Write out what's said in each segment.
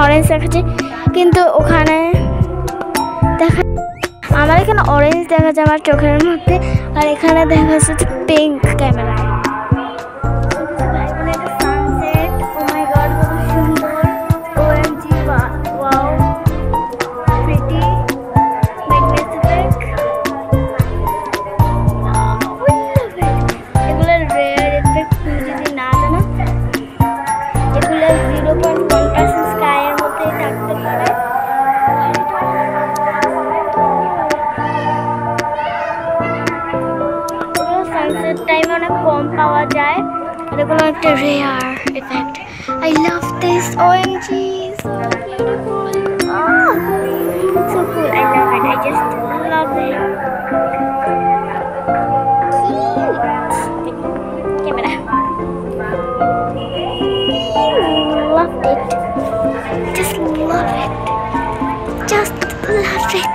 Orange দেখাচ্ছে, কিন্তু ওখানে দেখা আমার এখানে অরেঞ্জ দেখা যায় আমার চোখের মধ্যে, আর এখানে দেখা যাচ্ছে পিঙ্ক ক্যামেরায়। সানসেট, ও মাই গড কত সুন্দর, OMG, ওয়াও, প্রিটি, ম্যাগনিফিসেন্ট, এগুলোর রেয়ার এফেক্ট তুমি যদি না জানো, এগুলো 0.1% স্কাইয়ের মধ্যেই থাকতে পারে। সানসেট টাইমে অনেক কম পাওয়া যায়, আর এগুলো একটা rare effect. I love this, OMG, so beautiful, oh so cool, I love it, I just love it, cute camera, love it, just love it, just love it।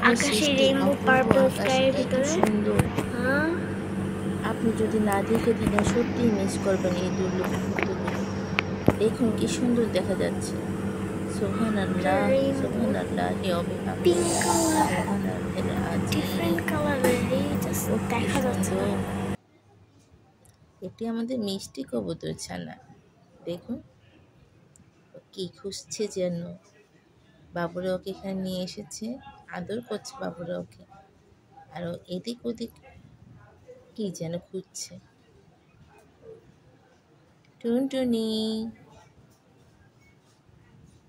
আকাশে রেইনবো পার্পল স্কাইয়ের ভিতরে সুন্দর। আপনি যদি না দেখে থাকেন সত্যিই মিস করবেন এই দুর্লভ মুহূর্তগুলো। দেখুন কি সুন্দর দেখা যাচ্ছে। সুবহানাল্লাহ, সুবহানাল্লাহ, হে অবিনাশ, ডিফারেন্ট কালারের জাস্ট দেখা যাচ্ছে। এটি আমাদের মিষ্টি কবুতর ছানা। দেখুন কি খুঁজছে যেন, বাবুরা ওকে এখানে নিয়ে এসেছে, আদর করছে বাবুরা ওকে, আর এদিক ওদিক কি যেন খুঁজছে। টুনটুনি,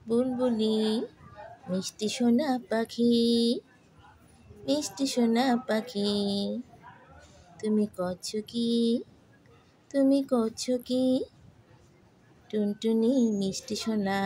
বুলবুলি, মিষ্টি সোনা পাখি, মিষ্টি সোনা পাখি, তুমি করছো কি, তুমি করছো কি, টুনটুনি মিষ্টি সোনা।